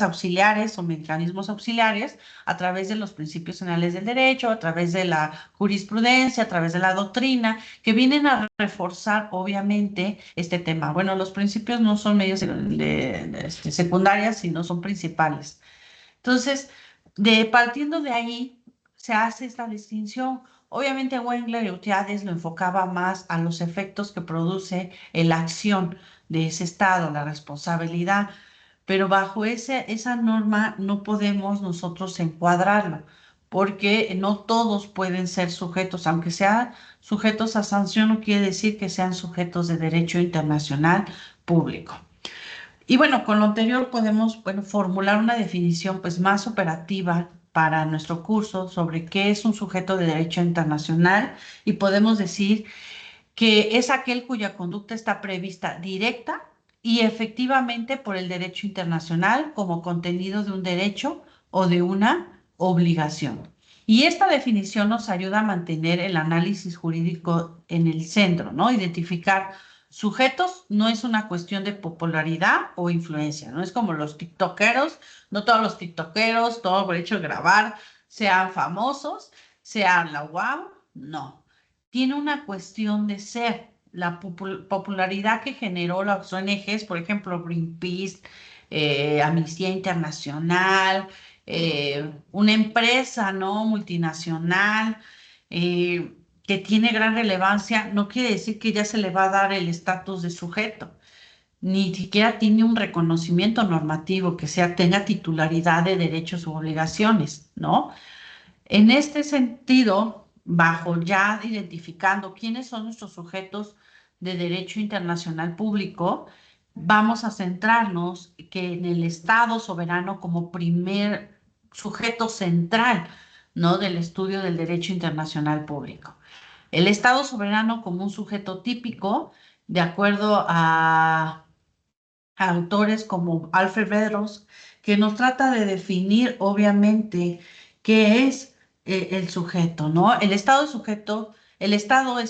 auxiliares o mecanismos auxiliares a través de los principios generales del derecho, a través de la jurisprudencia, a través de la doctrina, que vienen a reforzar obviamente este tema. Bueno, los principios no son medios secundarias, sino son principales. Entonces, partiendo de ahí, se hace esta distinción. Obviamente, Wengler y Utiades lo enfocaba más a los efectos que produce la acción de ese Estado, la responsabilidad, pero bajo esa norma no podemos nosotros encuadrarlo, porque no todos pueden ser sujetos, aunque sean sujetos a sanción, no quiere decir que sean sujetos de derecho internacional público. Y bueno, con lo anterior podemos, bueno, formular una definición pues más operativa para nuestro curso sobre qué es un sujeto de derecho internacional y podemos decir que es aquel cuya conducta está prevista directa y efectivamente por el derecho internacional como contenido de un derecho o de una obligación. Y esta definición nos ayuda a mantener el análisis jurídico en el centro, ¿no? Identificar sujetos no es una cuestión de popularidad o influencia, no es como los tiktokeros, no todos los tiktokeros, todo por hecho de grabar, sean famosos, sean la guau, no tiene una cuestión de ser. La popularidad que generó las ONGs, por ejemplo, Greenpeace, Amnistía Internacional, una empresa, ¿no? Multinacional, que tiene gran relevancia, no quiere decir que ya se le va a dar el estatus de sujeto, ni siquiera tiene un reconocimiento normativo que tenga titularidad de derechos u obligaciones, ¿no? En este sentido, bajo ya identificando quiénes son nuestros sujetos de derecho internacional público, vamos a centrarnos que en el Estado soberano como primer sujeto central, ¿no? Del estudio del derecho internacional público. El Estado soberano como un sujeto típico, de acuerdo a autores como Alfred Bedros, que nos trata de definir, obviamente, qué es el sujeto, ¿no? El Estado es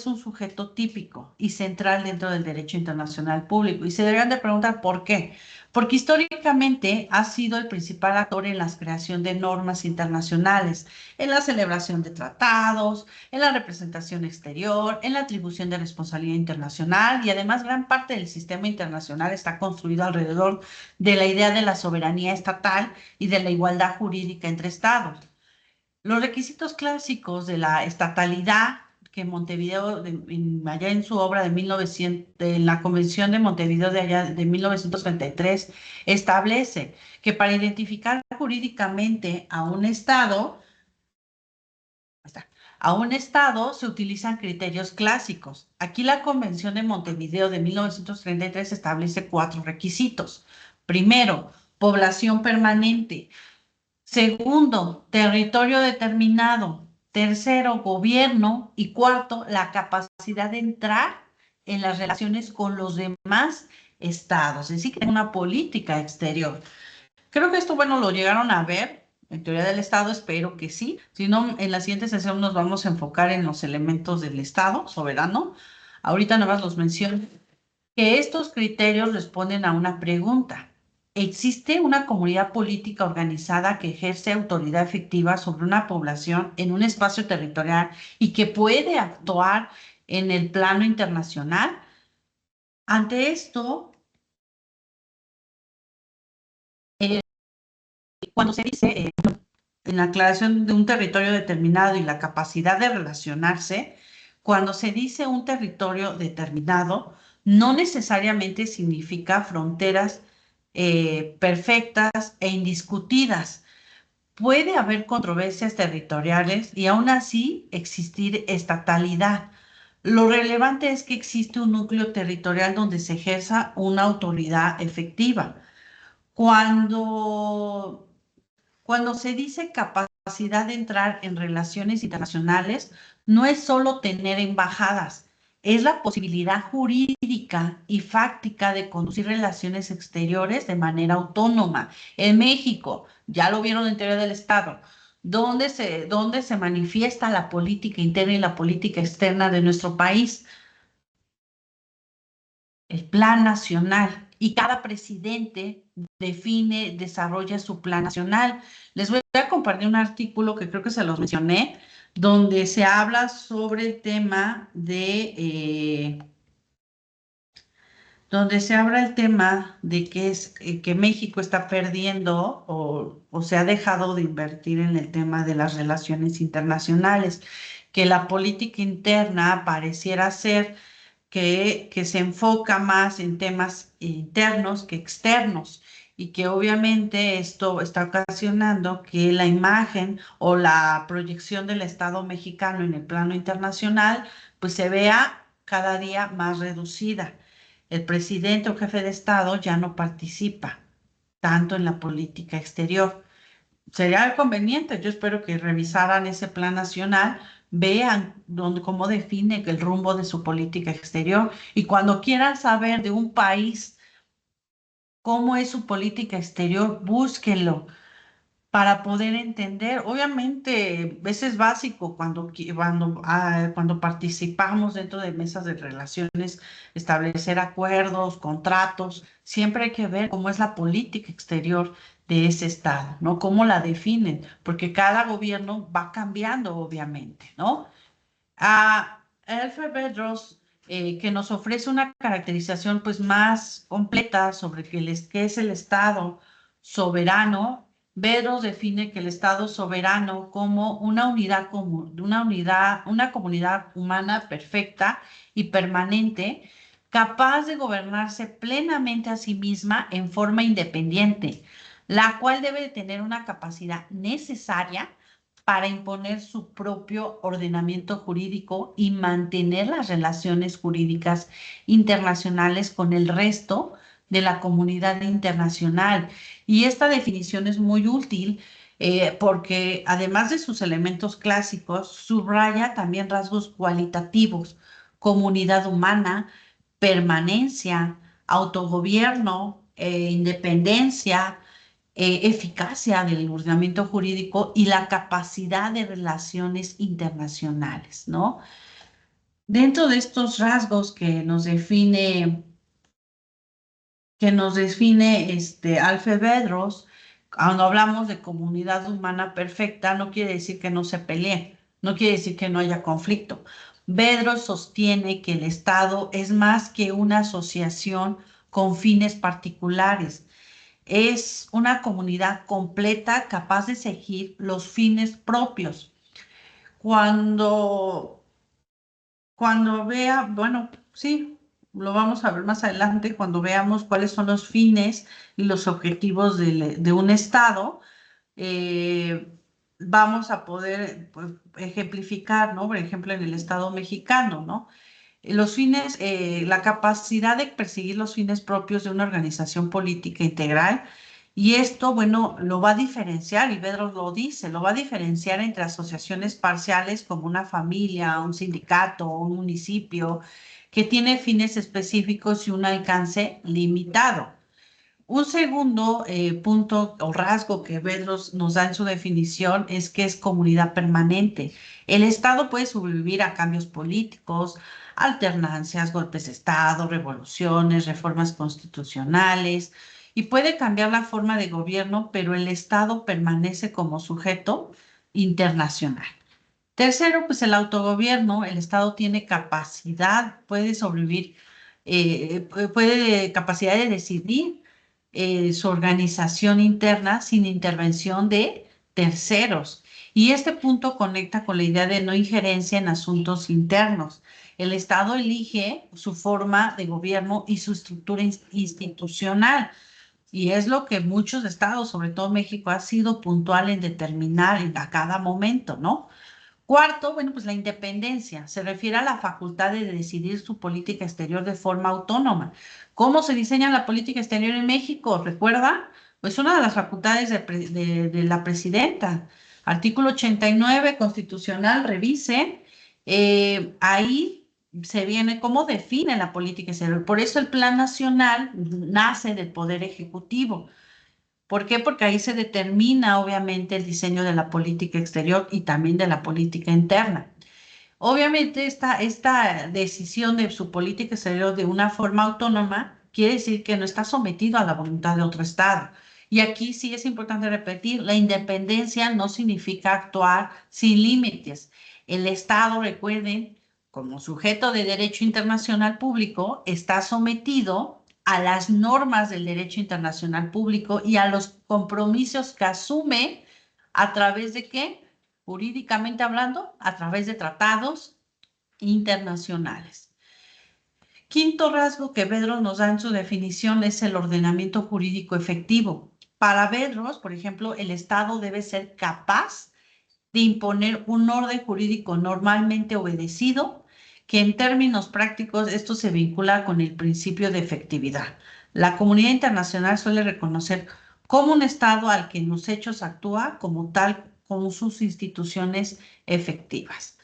un sujeto típico y central dentro del derecho internacional público. Y se deberían de preguntar por qué. Porque históricamente ha sido el principal actor en la creación de normas internacionales, en la celebración de tratados, en la representación exterior, en la atribución de responsabilidad internacional y además gran parte del sistema internacional está construido alrededor de la idea de la soberanía estatal y de la igualdad jurídica entre estados. Los requisitos clásicos de la estatalidad que Montevideo, allá en su obra de 1900, en la Convención de Montevideo de allá de 1933, establece que para identificar jurídicamente a un Estado, a un Estado se utilizan criterios clásicos. Aquí la Convención de Montevideo de 1933 establece 4 requisitos. Primero, población permanente. Segundo, territorio determinado. Tercero, gobierno. Y cuarto, la capacidad de entrar en las relaciones con los demás estados. Es decir, que una política exterior. Creo que esto, bueno, lo llegaron a ver en teoría del Estado, espero que sí. Si no, en la siguiente sesión nos vamos a enfocar en los elementos del Estado soberano. Ahorita nada más los menciono. Que estos criterios responden a una pregunta. ¿Existe una comunidad política organizada que ejerce autoridad efectiva sobre una población en un espacio territorial y que puede actuar en el plano internacional? Ante esto, eh, cuando se dice en la aclaración de un territorio determinado y la capacidad de relacionarse, cuando se dice un territorio determinado, no necesariamente significa fronteras perfectas e indiscutidas. Puede haber controversias territoriales y aún así existir estatalidad. Lo relevante es que existe un núcleo territorial donde se ejerza una autoridad efectiva. Cuando cuando se dice capacidad de entrar en relaciones internacionales, no es solo tener embajadas, es la posibilidad jurídica y fáctica de conducir relaciones exteriores de manera autónoma. En México, ya lo vieron en teoría del Estado, donde se manifiesta la política interna y la política externa de nuestro país, el plan nacional, y cada presidente define, desarrolla su plan nacional. Les voy a compartir un artículo que creo que se los mencioné, donde se habla sobre el tema donde se habla el tema de que que México está perdiendo o se ha dejado de invertir en el tema de las relaciones internacionales, que la política interna pareciera ser que se enfoca más en temas internos que externos y que obviamente esto está ocasionando que la imagen o la proyección del Estado mexicano en el plano internacional pues se vea cada día más reducida. El presidente o jefe de Estado ya no participa tanto en la política exterior. Sería conveniente, yo espero que revisaran ese plan nacional, vean cómo define el rumbo de su política exterior y cuando quieran saber de un país cómo es su política exterior, búsquenlo para poder entender. Obviamente, eso es básico cuando participamos dentro de mesas de relaciones, establecer acuerdos, contratos. Siempre hay que ver cómo es la política exterior de ese estado, ¿no? Cómo la definen, porque cada gobierno va cambiando, obviamente, ¿no? A Alfred Bedros, que nos ofrece una caracterización pues más completa sobre qué es el Estado soberano. Bedros define que el Estado soberano como una unidad común, una comunidad humana perfecta y permanente, capaz de gobernarse plenamente a sí misma en forma independiente, la cual debe de tener una capacidad necesaria para imponer su propio ordenamiento jurídico y mantener las relaciones jurídicas internacionales con el resto de la comunidad internacional. Y esta definición es muy útil porque además de sus elementos clásicos, subraya también rasgos cualitativos: comunidad humana, permanencia, autogobierno, independencia, eficacia del ordenamiento jurídico y la capacidad de relaciones internacionales, ¿no? Dentro de estos rasgos que nos define Alfred Bedros, cuando hablamos de comunidad humana perfecta, no quiere decir que no se pelee, no quiere decir que no haya conflicto. Bedros sostiene que el Estado es más que una asociación con fines particulares. es una comunidad completa capaz de seguir los fines propios. Cuando, cuando vea, bueno, sí, lo vamos a ver más adelante cuando veamos cuáles son los fines y los objetivos de un Estado. eh, Vamos a poder pues, ejemplificar, ¿no? Por ejemplo, en el Estado mexicano, ¿no? Los fines, la capacidad de perseguir los fines propios de una organización política integral, y esto, bueno, lo va a diferenciar, y Bedros lo dice, lo va a diferenciar entre asociaciones parciales como una familia, un sindicato, un municipio, que tiene fines específicos y un alcance limitado. Un segundo punto o rasgo que Bedros nos da en su definición es que es comunidad permanente. El Estado puede sobrevivir a cambios políticos, alternancias, golpes de Estado, revoluciones, reformas constitucionales y puede cambiar la forma de gobierno, pero el Estado permanece como sujeto internacional. Tercero, pues el autogobierno, el Estado tiene capacidad, puede sobrevivir, puede capacidad de decidir su organización interna sin intervención de terceros. Y este punto conecta con la idea de no injerencia en asuntos internos. El Estado elige su forma de gobierno y su estructura institucional. Y es lo que muchos estados, sobre todo México, ha sido puntual en determinar a cada momento, ¿no? Cuarto, bueno, pues la independencia se refiere a la facultad de decidir su política exterior de forma autónoma. ¿Cómo se diseña la política exterior en México? ¿Recuerda? Pues una de las facultades de la presidenta. Artículo 89 constitucional, revise. Ahí se viene cómo define la política exterior. Por eso el Plan Nacional nace del Poder Ejecutivo. ¿Por qué? Porque ahí se determina, obviamente, el diseño de la política exterior y también de la política interna. Obviamente, esta decisión de su política exterior de una forma autónoma quiere decir que no está sometido a la voluntad de otro Estado. Y aquí sí es importante repetir, la independencia no significa actuar sin límites. El Estado, recuerden, como sujeto de derecho internacional público, está sometido a las normas del derecho internacional público y a los compromisos que asume a través de qué, jurídicamente hablando, a través de tratados internacionales. Quinto rasgo que Bedros nos da en su definición es el ordenamiento jurídico efectivo. Para Bedros, por ejemplo, el Estado debe ser capaz de imponer un orden jurídico normalmente obedecido, que en términos prácticos esto se vincula con el principio de efectividad. La comunidad internacional suele reconocer como un Estado al que en los hechos actúa como tal, como sus instituciones efectivas.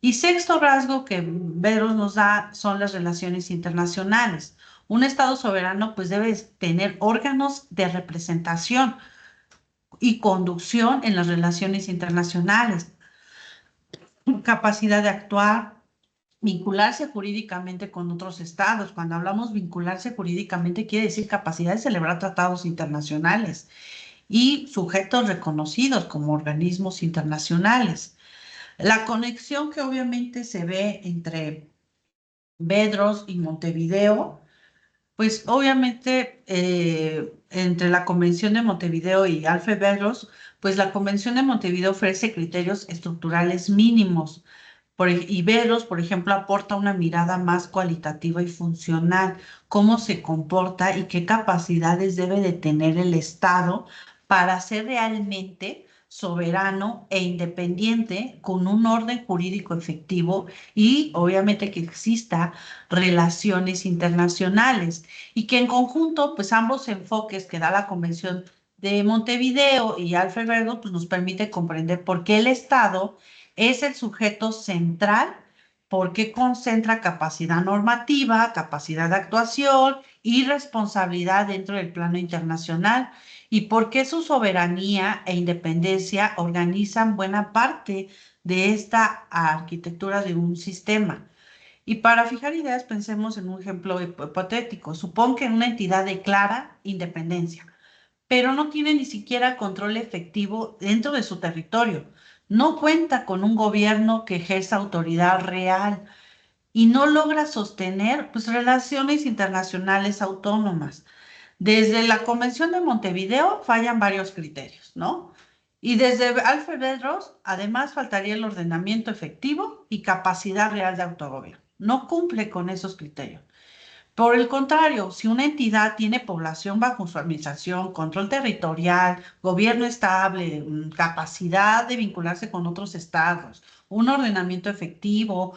Y sexto rasgo que Bedros nos da son las relaciones internacionales. Un Estado soberano pues debe tener órganos de representación y conducción en las relaciones internacionales, capacidad de actuar, vincularse jurídicamente con otros estados. Cuando hablamos vincularse jurídicamente quiere decir capacidad de celebrar tratados internacionales y sujetos reconocidos como organismos internacionales. La conexión que obviamente se ve entre Bedros y Montevideo, pues obviamente entre la Convención de Montevideo y Alfred Bedros, pues la Convención de Montevideo ofrece criterios estructurales mínimos. Y Bedros, por ejemplo, aporta una mirada más cualitativa y funcional, cómo se comporta y qué capacidades debe de tener el Estado para ser realmente soberano e independiente con un orden jurídico efectivo y obviamente que exista relaciones internacionales y que en conjunto, pues ambos enfoques que da la Convención de Montevideo y Alfred Bedros, pues nos permite comprender por qué el Estado es el sujeto central porque concentra capacidad normativa, capacidad de actuación y responsabilidad dentro del plano internacional y porque su soberanía e independencia organizan buena parte de esta arquitectura de un sistema. Y para fijar ideas, pensemos en un ejemplo hipotético. Supón que una entidad declara independencia, pero no tiene ni siquiera control efectivo dentro de su territorio. No cuenta con un gobierno que ejerza autoridad real y no logra sostener pues, relaciones internacionales autónomas. Desde la Convención de Montevideo fallan varios criterios, ¿no? Y desde Alfred Bedros, además, faltaría el ordenamiento efectivo y capacidad real de autogobierno. No cumple con esos criterios. Por el contrario, si una entidad tiene población bajo su administración, control territorial, gobierno estable, capacidad de vincularse con otros estados, un ordenamiento efectivo,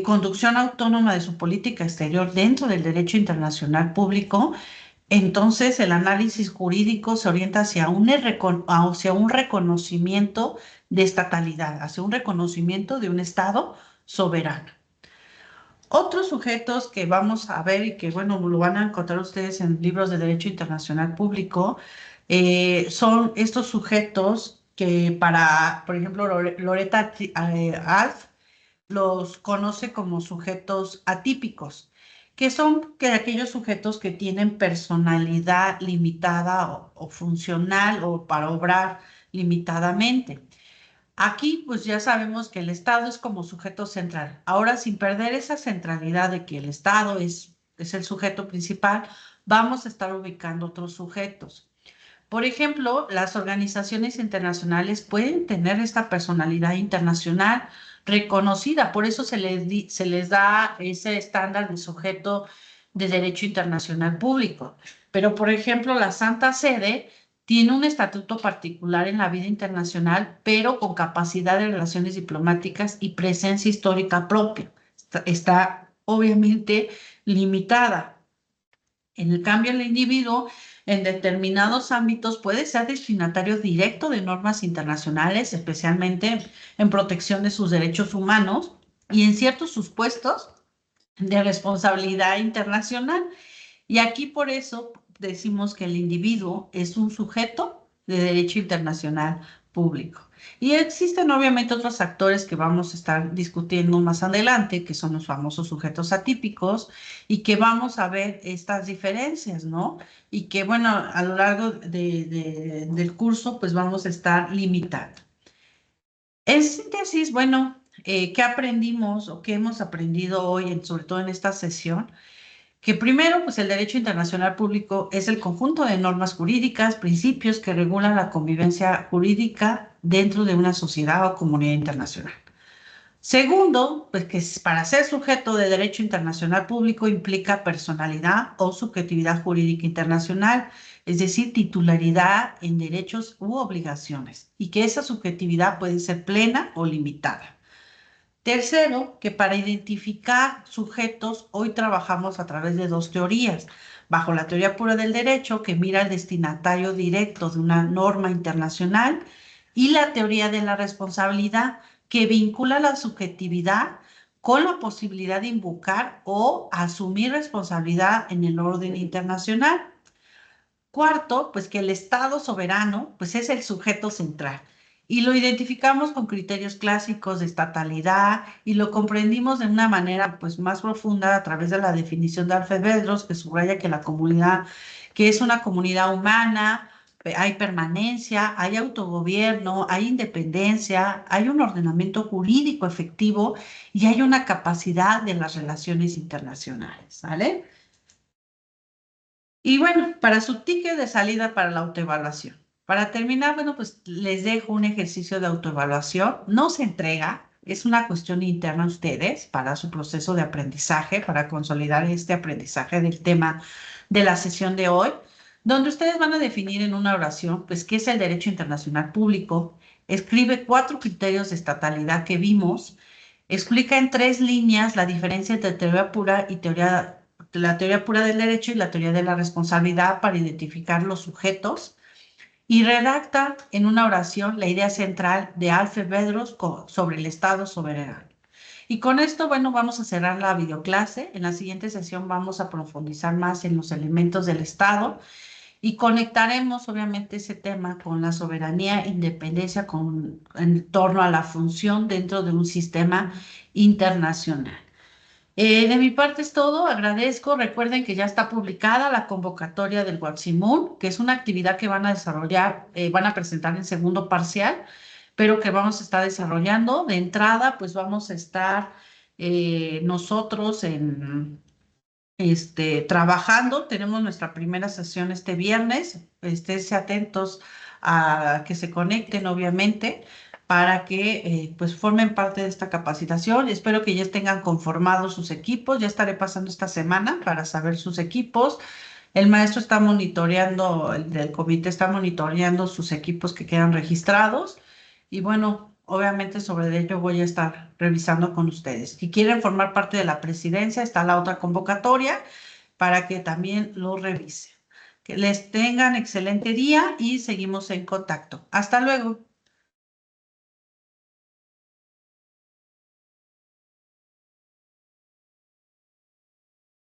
conducción autónoma de su política exterior dentro del derecho internacional público, entonces el análisis jurídico se orienta hacia un reconocimiento de estatalidad, hacia un reconocimiento de un estado soberano. Otros sujetos que vamos a ver y que, bueno, lo van a encontrar ustedes en libros de Derecho Internacional Público, son estos sujetos que por ejemplo, Loretta Alf los conoce como sujetos atípicos, que son aquellos sujetos que tienen personalidad limitada o funcional o para obrar limitadamente. Aquí pues ya sabemos que el Estado es como sujeto central. Ahora, sin perder esa centralidad de que el Estado es el sujeto principal, vamos a estar ubicando otros sujetos. Por ejemplo, las organizaciones internacionales pueden tener esta personalidad internacional reconocida, por eso se les da ese estándar de sujeto de derecho internacional público. Pero, por ejemplo, la Santa Sede tiene un estatuto particular en la vida internacional, pero con capacidad de relaciones diplomáticas y presencia histórica propia. Está obviamente limitada. En el cambio, el individuo en determinados ámbitos puede ser destinatario directo de normas internacionales, especialmente en protección de sus derechos humanos y en ciertos supuestos de responsabilidad internacional. Y aquí por eso decimos que el individuo es un sujeto de derecho internacional público. Y existen obviamente otros actores que vamos a estar discutiendo más adelante, que son los famosos sujetos atípicos, y que vamos a ver estas diferencias, ¿no? Y que, bueno, a lo largo del curso, pues vamos a estar limitando. En síntesis, bueno, ¿qué aprendimos o qué hemos aprendido hoy, sobre todo en esta sesión? Que primero, pues el derecho internacional público es el conjunto de normas jurídicas, principios que regulan la convivencia jurídica dentro de una sociedad o comunidad internacional. Segundo, pues que para ser sujeto de derecho internacional público implica personalidad o subjetividad jurídica internacional, es decir, titularidad en derechos u obligaciones, y que esa subjetividad puede ser plena o limitada. Tercero, que para identificar sujetos, hoy trabajamos a través de dos teorías. Bajo la teoría pura del derecho, que mira al destinatario directo de una norma internacional, y la teoría de la responsabilidad, que vincula la subjetividad con la posibilidad de invocar o asumir responsabilidad en el orden internacional. Cuarto, pues que el Estado soberano, pues es el sujeto central. Y lo identificamos con criterios clásicos de estatalidad y lo comprendimos de una manera pues más profunda a través de la definición de Alfred Bedros, que subraya que la comunidad, que es una comunidad humana, hay permanencia, hay autogobierno, hay independencia, hay un ordenamiento jurídico efectivo y hay una capacidad de las relaciones internacionales, ¿vale? Y bueno, para su ticket de salida para la autoevaluación. Para terminar, bueno, pues les dejo un ejercicio de autoevaluación. No se entrega, es una cuestión interna a ustedes para su proceso de aprendizaje, para consolidar este aprendizaje del tema de la sesión de hoy, donde ustedes van a definir en una oración, pues, qué es el derecho internacional público. Escribe 4 criterios de estatalidad que vimos. Explica en 3 líneas la diferencia entre teoría pura y la teoría pura del derecho y la teoría de la responsabilidad para identificar los sujetos, y redacta en una oración la idea central de Alfred Bedros sobre el Estado soberano. Y con esto, bueno, vamos a cerrar la videoclase. En la siguiente sesión vamos a profundizar más en los elementos del Estado y conectaremos, obviamente, ese tema con la soberanía e independencia en torno a la función dentro de un sistema internacional. De mi parte es todo, agradezco. Recuerden que ya está publicada la convocatoria del Waximum, que es una actividad que van a desarrollar, van a presentar en segundo parcial, pero que vamos a estar desarrollando. De entrada, pues vamos a estar nosotros trabajando. Tenemos nuestra primera sesión este viernes. Esténse atentos a que se conecten, obviamente, para que pues formen parte de esta capacitación. Espero que ya tengan conformados sus equipos. Ya estaré pasando esta semana para saber sus equipos. El maestro está monitoreando, el del comité está monitoreando sus equipos que quedan registrados. Y bueno, obviamente sobre ello voy a estar revisando con ustedes. Si quieren formar parte de la presidencia, está la otra convocatoria para que también lo revisen. Que les tengan excelente día y seguimos en contacto. Hasta luego.